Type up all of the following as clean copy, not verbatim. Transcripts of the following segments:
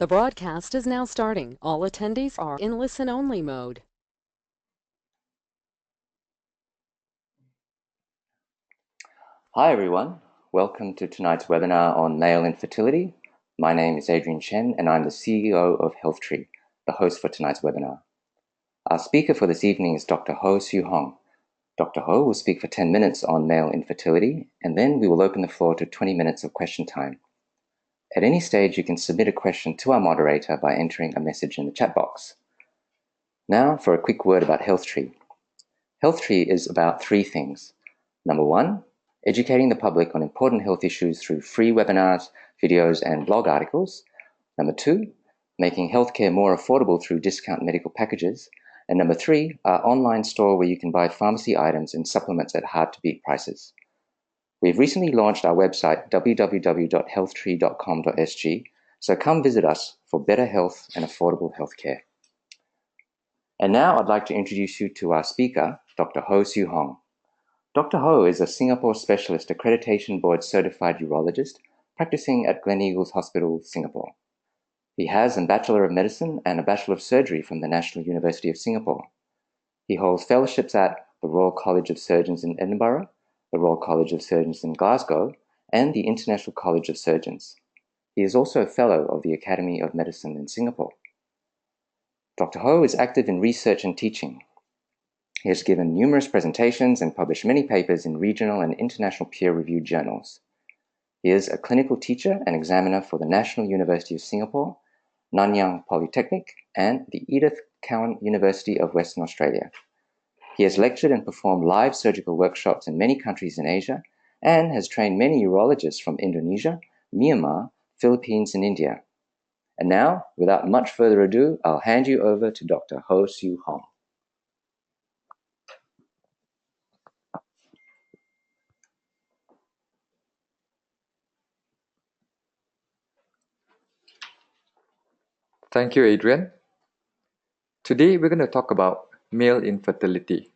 The broadcast is now starting. All attendees are in listen-only mode. Hi everyone, welcome to tonight's webinar on male infertility. My name is Adrian Chen and I'm the CEO of HealthTree, the host for tonight's webinar. Our speaker for this evening is Dr. Siew. Dr. Ho will speak for 10 minutes on male infertility and then we will open the floor to 20 minutes of question time. At any stage you can submit a question to our moderator by entering a message in the chat box. Now for a quick word about HealthTree. HealthTree is about three things. Number one, educating the public on important health issues through free webinars, videos, and blog articles. Number two, making healthcare more affordable through discount medical packages. And number three, our online store where you can buy pharmacy items and supplements at hard-to-beat prices. We've recently launched our website, www.healthtree.com.sg, so come visit us for better health and affordable healthcare. And now I'd like to introduce you to our speaker, Dr. Siew. Dr. Ho is a Singapore Specialist Accreditation Board certified urologist practicing at Gleneagles Hospital, Singapore. He has a Bachelor of Medicine and a Bachelor of Surgery from the National University of Singapore. He holds fellowships at the Royal College of Surgeons in Edinburgh, the Royal College of Surgeons in Glasgow, and the International College of Surgeons. He is also a Fellow of the Academy of Medicine in Singapore. Dr. Ho is active in research and teaching. He has given numerous presentations and published many papers in regional and international peer-reviewed journals. He is a clinical teacher and examiner for the National University of Singapore, Nanyang Polytechnic, and the Edith Cowan University of Western Australia. He has lectured and performed live surgical workshops in many countries in Asia and has trained many urologists from Indonesia, Myanmar, Philippines, and India. And now, without much further ado, I'll hand you over to Dr. Siew. Thank you, Adrian. Today, we're going to talk about male infertility.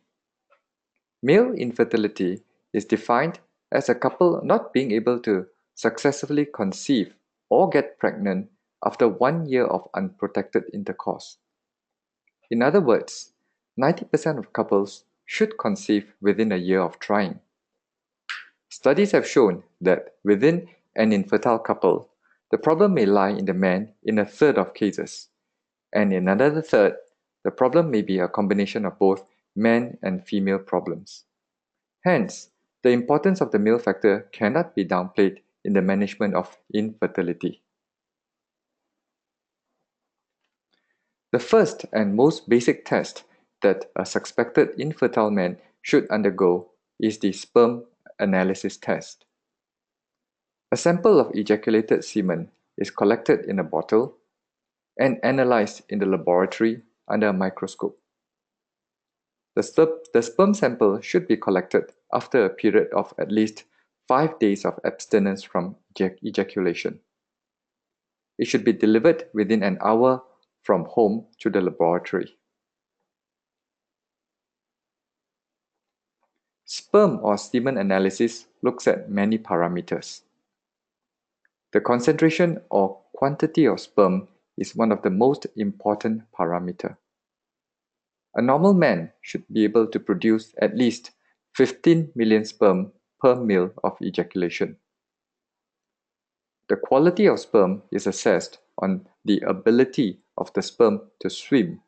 Male infertility is defined as a couple not being able to successfully conceive or get pregnant after 1 year of unprotected intercourse. In other words, 90% of couples should conceive within a year of trying. Studies have shown that within an infertile couple, the problem may lie in the man in a third of cases, and in another third, the problem may be a combination of both man and female problems. Hence, the importance of the male factor cannot be downplayed in the management of infertility. The first and most basic test that a suspected infertile man should undergo is the sperm analysis test. A sample of ejaculated semen is collected in a bottle and analyzed in the laboratory under a microscope. The sperm sample should be collected after a period of at least 5 days of abstinence from ejaculation. It should be delivered within an hour from home to the laboratory. Sperm or semen analysis looks at many parameters. The concentration or quantity of sperm is one of the most important parameters. A normal man should be able to produce at least 15 million sperm per mil of ejaculation. The quality of sperm is assessed on the ability of the sperm to swim,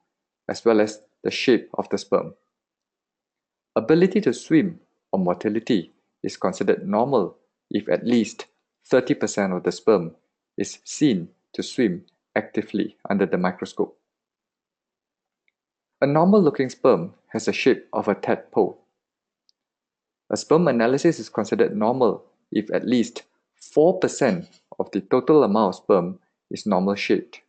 as well as the shape of the sperm. Ability to swim or motility is considered normal if at least 30% of the sperm is seen to swim actively under the microscope. A normal-looking sperm has the shape of a tadpole. A sperm analysis is considered normal if at least 4% of the total amount of sperm is normal-shaped.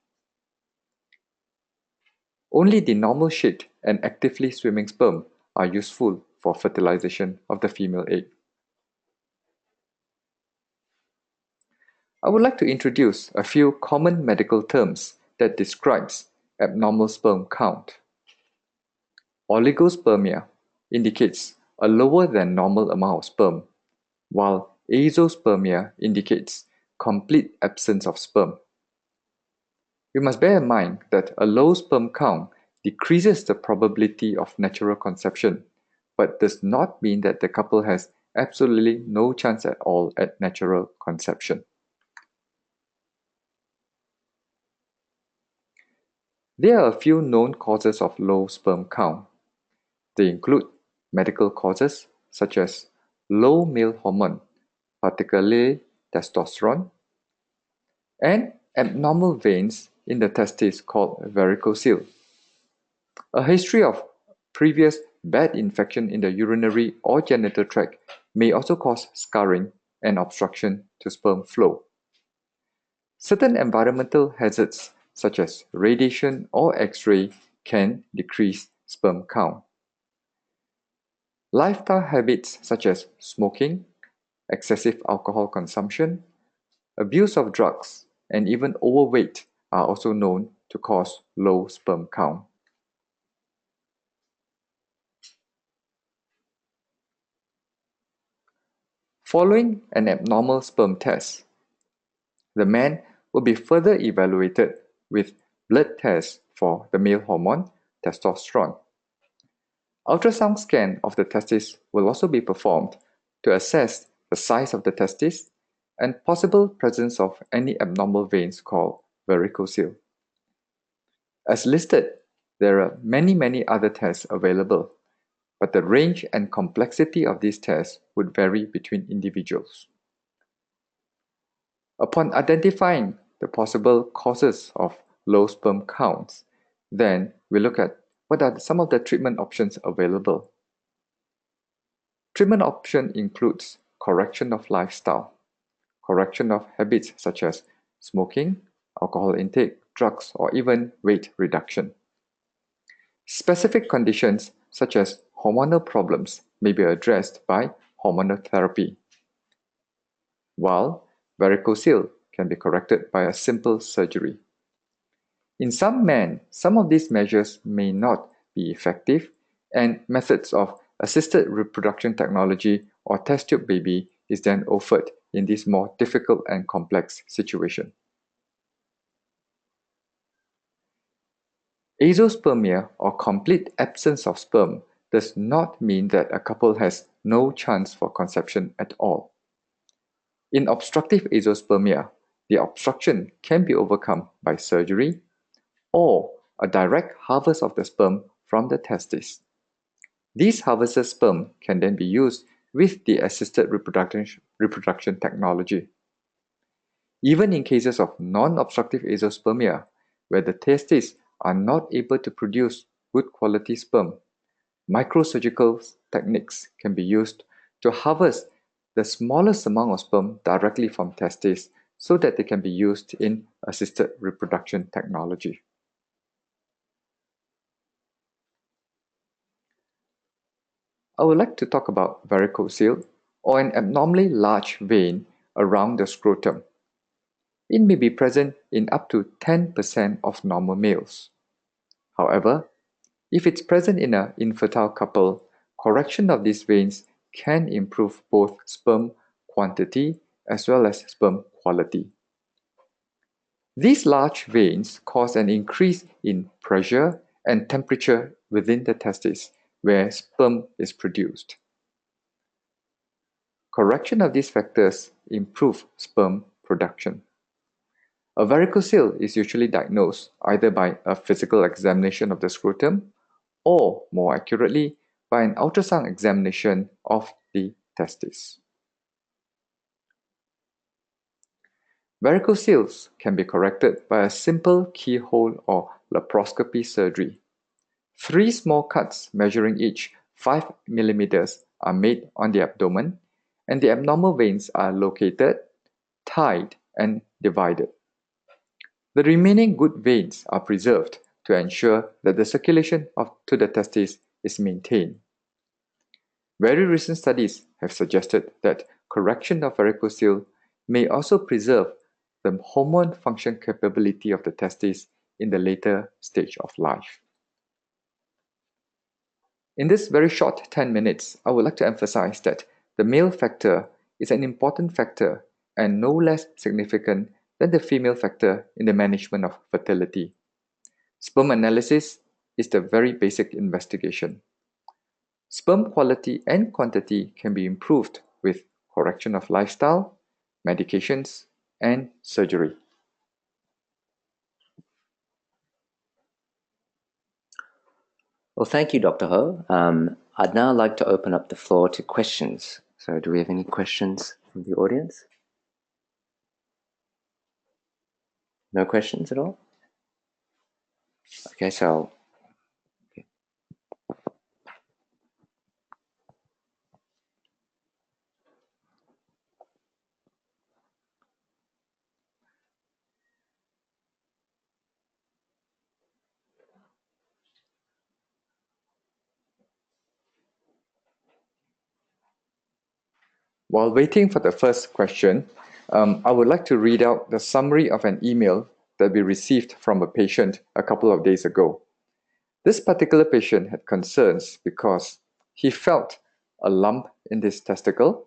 Only the normal-shaped and actively swimming sperm are useful for fertilization of the female egg. I would like to introduce a few common medical terms that describes abnormal sperm count. Oligospermia indicates a lower than normal amount of sperm, while azoospermia indicates complete absence of sperm. We must bear in mind that a low sperm count decreases the probability of natural conception, but does not mean that the couple has absolutely no chance at all at natural conception. There are a few known causes of low sperm count. They include medical causes such as low male hormone, particularly testosterone, and abnormal veins in the testes called varicocele. A history of previous bad infection in the urinary or genital tract may also cause scarring and obstruction to sperm flow. Certain environmental hazards such as radiation or X-ray can decrease sperm count. Lifestyle habits such as smoking, excessive alcohol consumption, abuse of drugs, and even overweight are also known to cause low sperm count. Following an abnormal sperm test, the man will be further evaluated with blood tests for the male hormone testosterone. Ultrasound scan of the testis will also be performed to assess the size of the testis and possible presence of any abnormal veins called varicocele. As listed, there are many other tests available, but the range and complexity of these tests would vary between individuals. Upon identifying the possible causes of low sperm counts, then we look at what are some of the treatment options available. Treatment option includes correction of lifestyle, correction of habits such as smoking, alcohol intake, drugs, or even weight reduction. Specific conditions such as hormonal problems may be addressed by hormonal therapy, while varicocele can be corrected by a simple surgery. In some men, some of these measures may not be effective, and methods of assisted reproduction technology or test tube baby is then offered in this more difficult and complex situation. Azoospermia, or complete absence of sperm, does not mean that a couple has no chance for conception at all. In obstructive azoospermia, the obstruction can be overcome by surgery or a direct harvest of the sperm from the testis. These harvested sperm can then be used with the assisted reproduction technology. Even in cases of non-obstructive azoospermia, where the testes are not able to produce good quality sperm, microsurgical techniques can be used to harvest the smallest amount of sperm directly from testes so that they can be used in assisted reproduction technology. I would like to talk about varicocele, or an abnormally large vein around the scrotum. It may be present in up to 10% of normal males. However, if it's present in an infertile couple, correction of these veins can improve both sperm quantity as well as sperm quality. These large veins cause an increase in pressure and temperature within the testis, where sperm is produced. Correction of these factors improve sperm production. A varicocele is usually diagnosed either by a physical examination of the scrotum or, more accurately, by an ultrasound examination of the testis. Varicoceles can be corrected by a simple keyhole or laparoscopy surgery. 3 small cuts measuring each 5 mm are made on the abdomen, and the abnormal veins are located, tied, and divided. The remaining good veins are preserved to ensure that the circulation to the testes is maintained. Very recent studies have suggested that correction of varicocele may also preserve the hormone function capability of the testes in the later stage of life. In this very short 10 minutes, I would like to emphasize that the male factor is an important factor and no less significant than the female factor in the management of fertility. Sperm analysis is the very basic investigation. Sperm quality and quantity can be improved with correction of lifestyle, medications, and surgery. Well, thank you, Dr. Ho. I'd now like to open up the floor to questions. So do we have any questions from the audience? No questions at all? Okay, so While waiting for the first question, I would like to read out the summary of an email that we received from a patient a couple of days ago. This particular patient had concerns because he felt a lump in his testicle,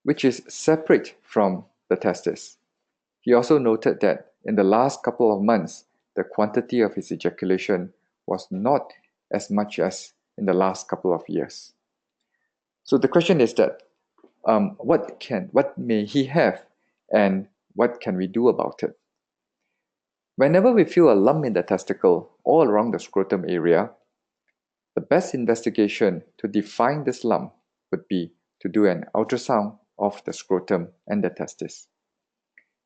which is separate from the testis. He also noted that in the last couple of months, the quantity of his ejaculation was not as much as in the last couple of years. So the question is that what may he have, and what can we do about it? Whenever we feel a lump in the testicle or around the scrotum area, the best investigation to define this lump would be to do an ultrasound of the scrotum and the testis.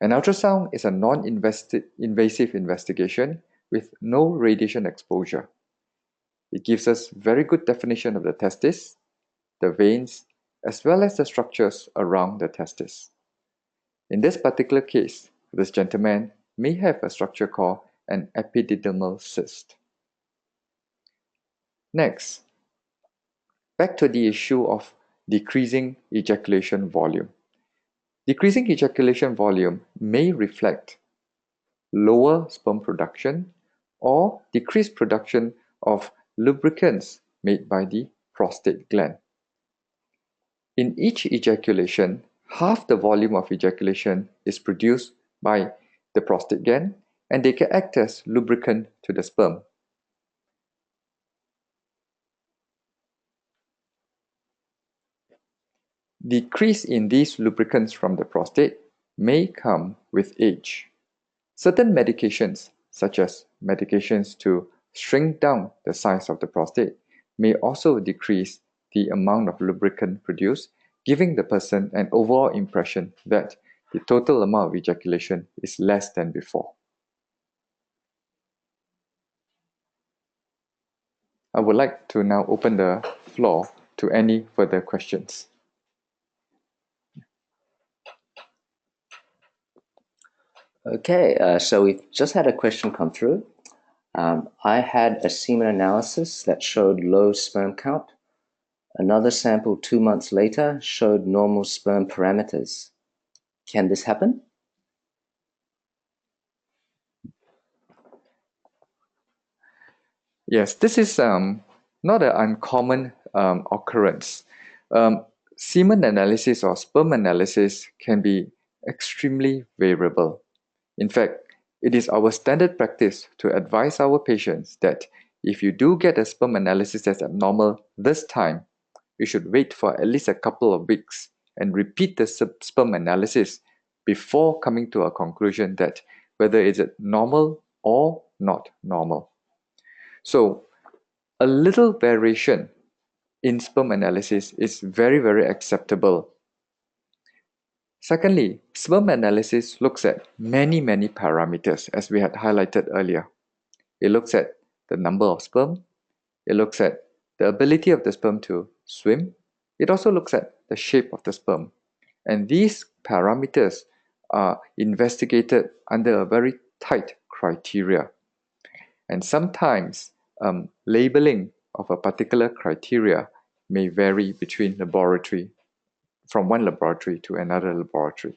An ultrasound is a non-invasive investigation with no radiation exposure. It gives us very good definition of the testis, the veins, as well as the structures around the testis. In this particular case, this gentleman may have a structure called an epididymal cyst. Next, back to the issue of decreasing ejaculation volume. Decreasing ejaculation volume may reflect lower sperm production or decreased production of lubricants made by the prostate gland. In each ejaculation, half the volume of ejaculation is produced by the prostate gland, and they can act as lubricant to the sperm. Decrease in these lubricants from the prostate may come with age. Certain medications, such as medications to shrink down the size of the prostate, may also decrease the amount of lubricant produced, giving the person an overall impression that the total amount of ejaculation is less than before. I would like to now open the floor to any further questions. Okay, so we've just had a question come through. I had a semen analysis that showed low sperm count. Another sample 2 months later showed normal sperm parameters. Can this happen? Yes, this is not an uncommon occurrence. Semen analysis or sperm analysis can be extremely variable. In fact, it is our standard practice to advise our patients that if you do get a sperm analysis that's abnormal this time, you should wait for at least a couple of weeks and repeat the sperm analysis before coming to a conclusion that whether it's normal or not normal. So, a little variation in sperm analysis is very, very acceptable. Secondly, sperm analysis looks at many parameters, as we had highlighted earlier. It looks at the number of sperm. It looks at the ability of the sperm to swim. It also looks at the shape of the sperm. And these parameters are investigated under a very tight criteria. And sometimes labeling of a particular criteria may vary between from one laboratory to another laboratory.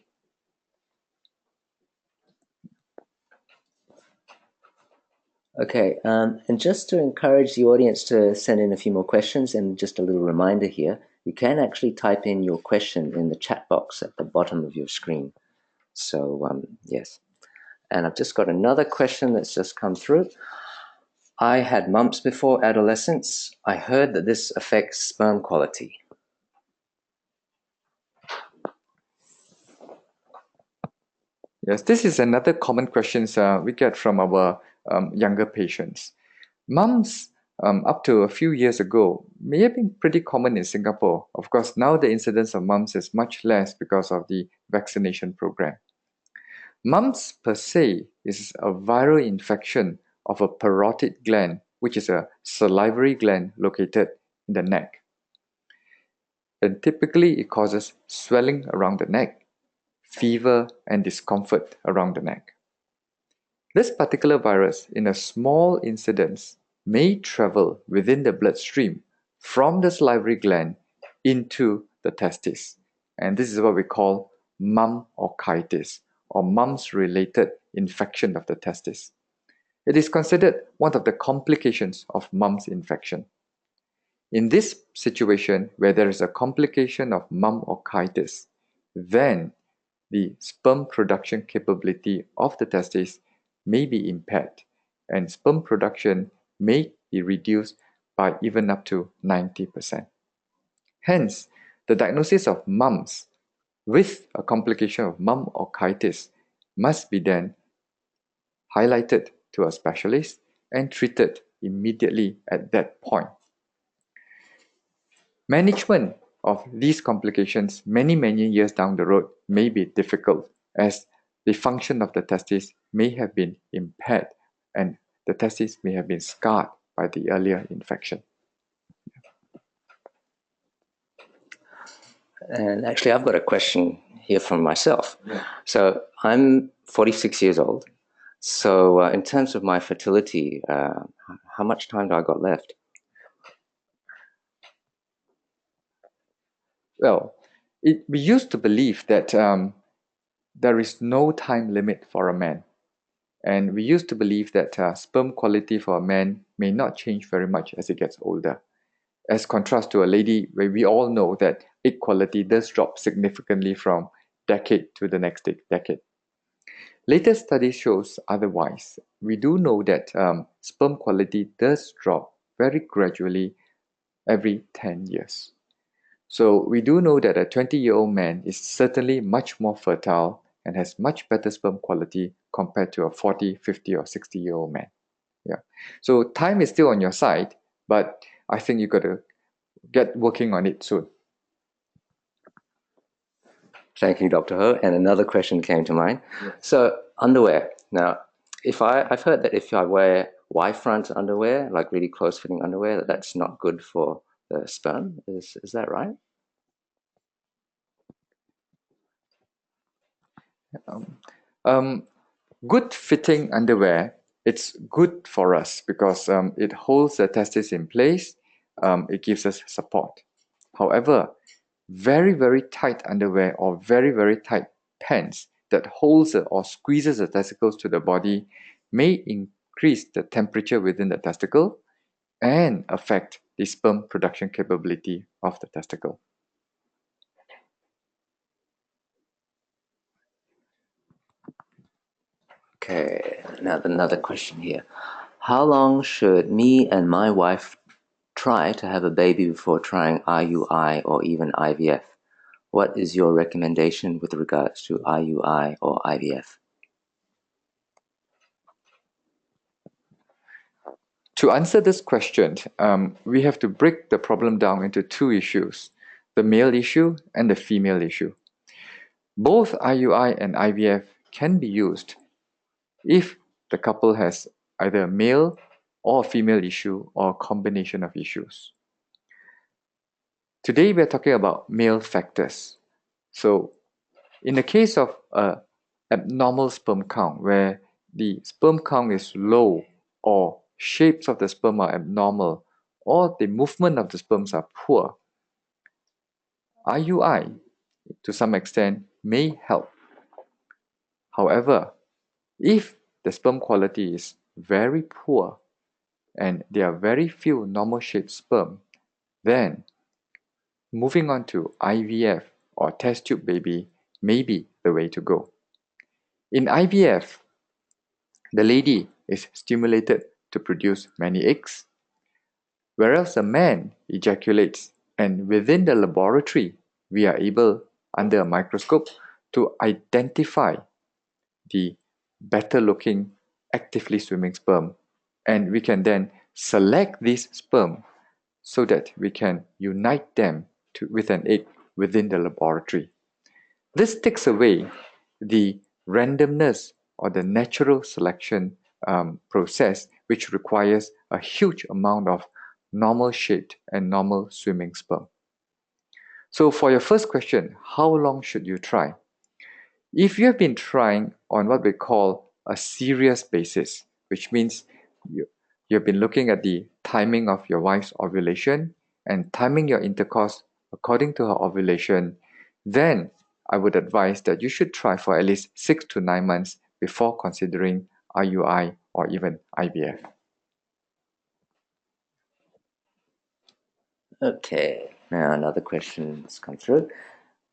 Okay, and just to encourage the audience to send in a few more questions, and just a little reminder here, you can actually type in your question in the chat box at the bottom of your screen. So, yes. And I've just got another question that's just come through. I had mumps before adolescence. I heard that this affects sperm quality. Yes, this is another common question we get from our younger patients. Mumps, up to a few years ago, may have been pretty common in Singapore. Of course, now the incidence of mumps is much less because of the vaccination program. Mumps per se is a viral infection of a parotid gland, which is a salivary gland located in the neck. And typically, it causes swelling around the neck, fever, and discomfort around the neck. This particular virus, in a small incidence, may travel within the bloodstream from the salivary gland into the testis. And this is what we call mumorchitis, or mumps-related infection of the testis. It is considered one of the complications of mumps infection. In this situation, where there is a complication of mumorchitis, then the sperm production capability of the testis may be impaired, and sperm production may be reduced by even up to 90%. Hence, the diagnosis of mumps with a complication of mumorchitis must be then highlighted to a specialist and treated immediately at that point. Management of these complications many years down the road may be difficult, as the function of the testis may have been impaired and the testis may have been scarred by the earlier infection. And actually, I've got a question here from myself. Yeah. So I'm 46 years old. So in terms of my fertility, how much time do I got left? Well, we used to believe that there is no time limit for a man. And we used to believe that sperm quality for a man may not change very much as he gets older. As contrast to a lady, where we all know that egg quality does drop significantly from decade to the next decade. Latest study shows otherwise. We do know that sperm quality does drop very gradually every 10 years. So we do know that a 20-year-old man is certainly much more fertile and has much better sperm quality compared to a 40, 50, or 60-year-old man. Yeah. So time is still on your side, but I think you got to get working on it soon. Thank you, Dr. Ho. And another question came to mind. Yes. So underwear. Now, I've heard that if I wear Y-front underwear, like really close-fitting underwear, that's not good for the sperm. Is that right? Good fitting underwear, it's good for us because it holds the testis in place. It gives us support. However, very tight underwear or very tight pants that holds or squeezes the testicles to the body may increase the temperature within the testicle and affect the sperm production capability of the testicle. Okay, now another question here. How long should me and my wife try to have a baby before trying IUI or even IVF? What is your recommendation with regards to IUI or IVF? To answer this question, we have to break the problem down into two issues, the male issue and the female issue. Both IUI and IVF can be used if the couple has either a male or a female issue or a combination of issues. Today we're talking about male factors. So in the case of an abnormal sperm count, where the sperm count is low or shapes of the sperm are abnormal or the movement of the sperms are poor, IUI to some extent may help. However, if the sperm quality is very poor and there are very few normal shaped sperm, then moving on to IVF or test tube baby may be the way to go. In IVF, the lady is stimulated to produce many eggs, whereas a man ejaculates, and within the laboratory, we are able, under a microscope, to identify the better looking, actively swimming sperm, and we can then select this sperm so that we can unite them with an egg within the laboratory. This takes away the randomness or the natural selection process, which requires a huge amount of normal shaped and normal swimming sperm. So for your first question, how long should you try? If you have been trying on what we call a serious basis, which means you've been looking at the timing of your wife's ovulation and timing your intercourse according to her ovulation, then I would advise that you should try for at least 6 to 9 months before considering IUI or even IVF. Okay, now another question has come through.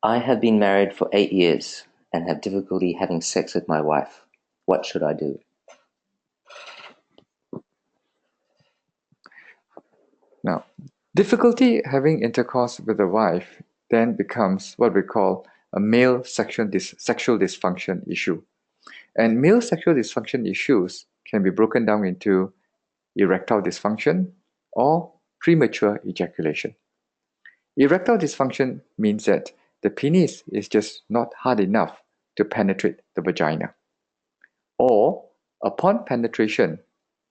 I have been married for 8 years and have difficulty having sex with my wife. What should I do? Now, difficulty having intercourse with a wife then becomes what we call a male sexual dysfunction issue. And male sexual dysfunction issues can be broken down into erectile dysfunction or premature ejaculation. Erectile dysfunction means that the penis is just not hard enough to penetrate the vagina. Or upon penetration,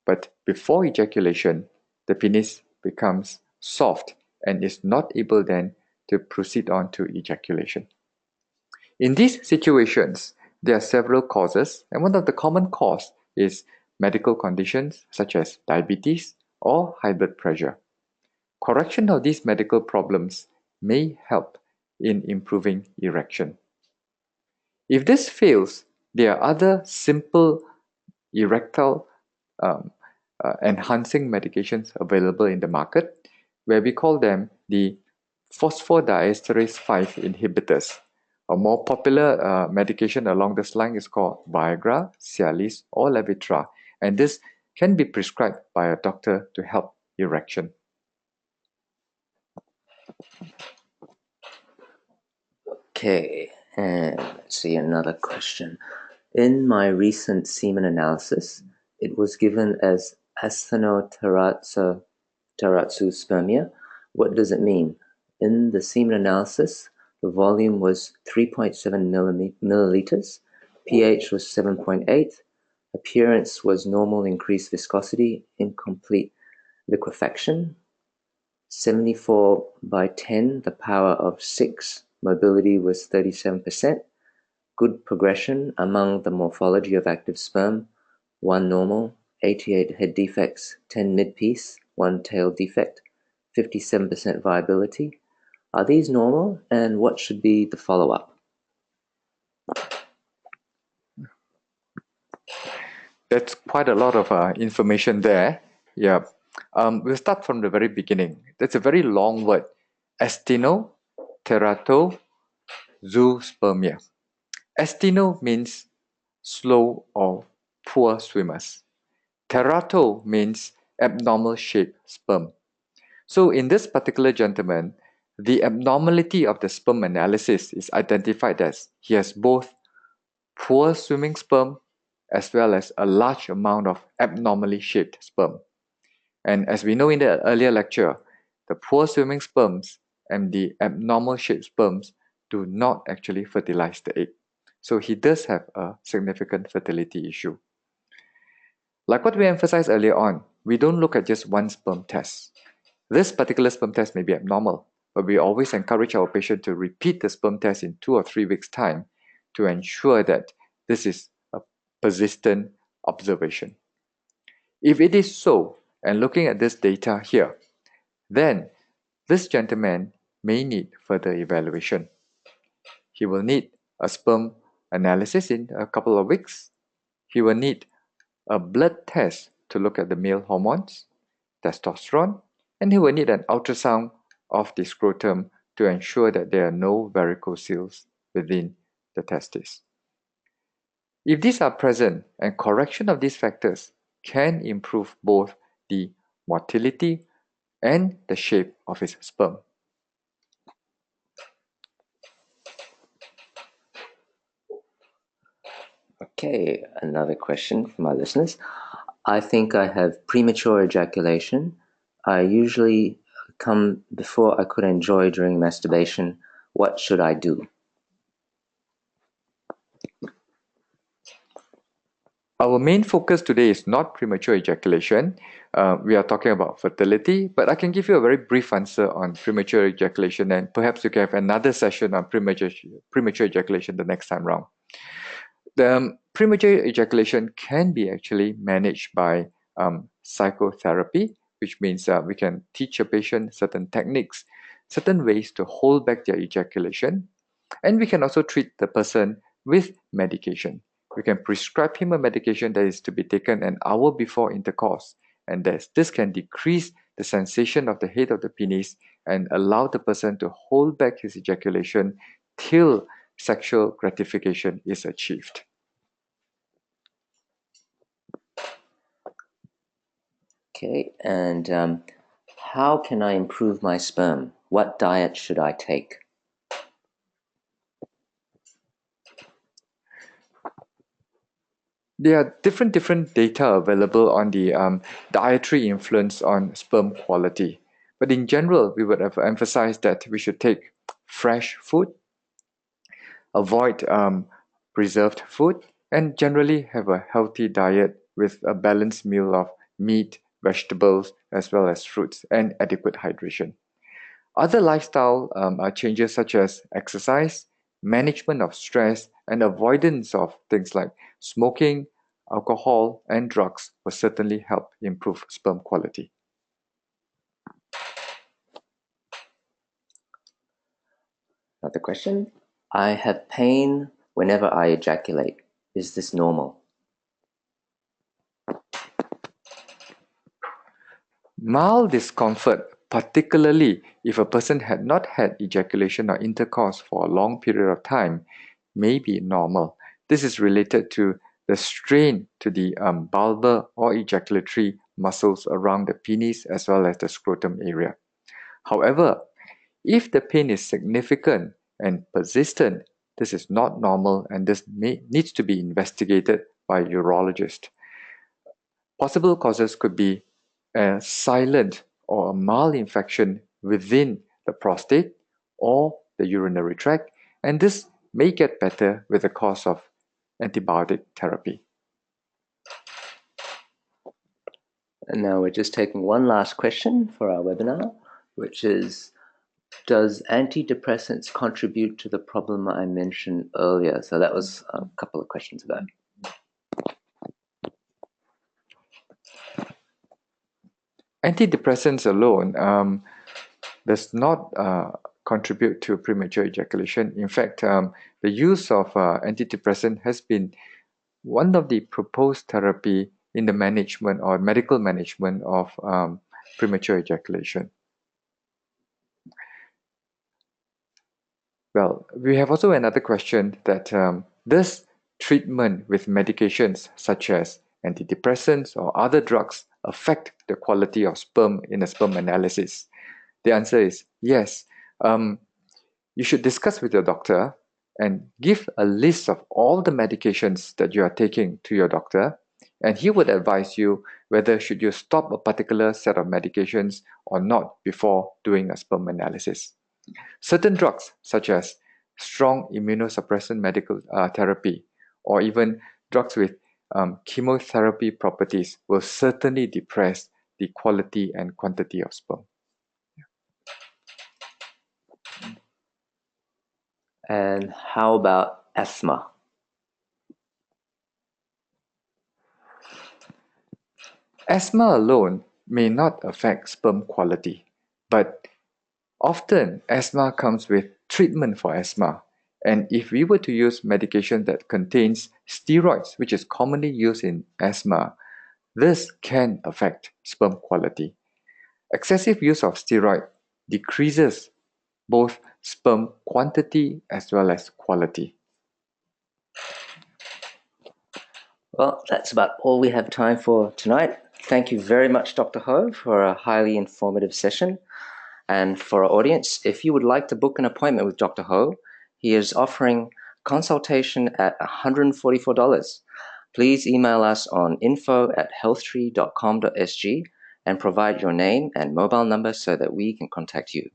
but before ejaculation, the penis becomes soft and is not able then to proceed on to ejaculation. In these situations, there are several causes, and one of the common causes is medical conditions such as diabetes or high blood pressure. Correction of these medical problems may help in improving erection. If this fails, there are other simple erectile enhancing medications available in the market, where we call them the phosphodiesterase 5 inhibitors. A more popular medication along this line is called Viagra, Cialis, or Levitra, and this can be prescribed by a doctor to help erection. Okay, and let's see another question. In my recent semen analysis, it was given as asthenoteratsu spermia. What does it mean? In the semen analysis, the volume was 3.7 milliliters, pH was 7.8, appearance was normal increased viscosity, incomplete liquefaction, 74 by 10, the power of 6, mobility was 37%, good progression among the morphology of active sperm, 1 normal, 88 head defects, 10 mid-piece, 1 tail defect, 57% viability. Are these normal, and what should be the follow-up? That's quite a lot of information there. Yeah. We'll start from the very beginning. That's a very long word. Asthenoteratozoospermia. Astheno means slow or poor swimmers. Terato means abnormal shaped sperm. So in this particular gentleman, the abnormality of the sperm analysis is identified as he has both poor swimming sperm as well as a large amount of abnormally shaped sperm. And as we know in the earlier lecture, the poor swimming sperms and the abnormal shaped sperms do not actually fertilize the egg. So he does have a significant fertility issue. Like what we emphasized earlier on, we don't look at just one sperm test. This particular sperm test may be abnormal, but we always encourage our patient to repeat the sperm test in 2 or 3 weeks' time to ensure that this is a persistent observation. If it is so, and looking at this data here, then this gentleman may need further evaluation. He will need a sperm analysis in a couple of weeks. He will need a blood test to look at the male hormones, testosterone, and he will need an ultrasound of the scrotum to ensure that there are no varicose within the testes. If these are present, and correction of these factors can improve both the motility and the shape of his sperm. Okay, another question from our listeners. I think I have premature ejaculation. I usually come before I could enjoy during masturbation. What should I do? Our main focus today is not premature ejaculation. We are talking about fertility, but I can give you a very brief answer on premature ejaculation, and perhaps you can have another session on premature ejaculation the next time round. The premature ejaculation can be actually managed by psychotherapy, which means we can teach a patient certain techniques, certain ways to hold back their ejaculation, and we can also treat the person with medication. We can prescribe him a medication that is to be taken an hour before intercourse, and this can decrease the sensation of the head of the penis and allow the person to hold back his ejaculation till sexual gratification is achieved. Okay, and how can I improve my sperm? What diet should I take? There are different data available on the dietary influence on sperm quality. But in general, we would have emphasized that we should take fresh food, avoid preserved food, and generally have a healthy diet with a balanced meal of meat, vegetables, as well as fruits, and adequate hydration. Other lifestyle changes such as exercise, management of stress, and avoidance of things like smoking, alcohol, and drugs will certainly help improve sperm quality. Another question. I have pain whenever I ejaculate. Is this normal? Mild discomfort, particularly if a person had not had ejaculation or intercourse for a long period of time, may be normal. This is related to the strain to the bulbar or ejaculatory muscles around the penis as well as the scrotum area. However, if the pain is significant and persistent, this is not normal and this needs to be investigated by a urologist. Possible causes could be a silent or a mild infection within the prostate or the urinary tract, and this may get better with the course of antibiotic therapy. And now we're just taking one last question for our webinar, which is, does antidepressants contribute to the problem I mentioned earlier? So that was a couple of questions ago. Antidepressants alone does not contribute to premature ejaculation. In fact, the use of antidepressant has been one of the proposed therapy in the management or medical management of premature ejaculation. Well, we have also another question that does treatment with medications such as antidepressants or other drugs affect the quality of sperm in a sperm analysis? The answer is yes. You should discuss with your doctor and give a list of all the medications that you are taking to your doctor, and he would advise you whether should you stop a particular set of medications or not before doing a sperm analysis. Certain drugs, such as strong immunosuppressant medical therapy or even drugs with chemotherapy properties, will certainly depress the quality and quantity of sperm. And how about asthma? Asthma alone may not affect sperm quality, but often asthma comes with treatment for asthma. And if we were to use medication that contains steroids, which is commonly used in asthma, this can affect sperm quality. Excessive use of steroid decreases both sperm quantity as well as quality. Well, that's about all we have time for tonight. Thank you very much, Dr. Ho, for a highly informative session. And for our audience, if you would like to book an appointment with Dr. Ho, he is offering consultation at $144. Please email us on info@healthtree.com.sg and provide your name and mobile number so that we can contact you.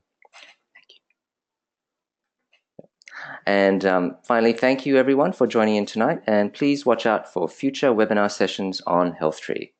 And finally, thank you everyone for joining in tonight, and please watch out for future webinar sessions on HealthTree.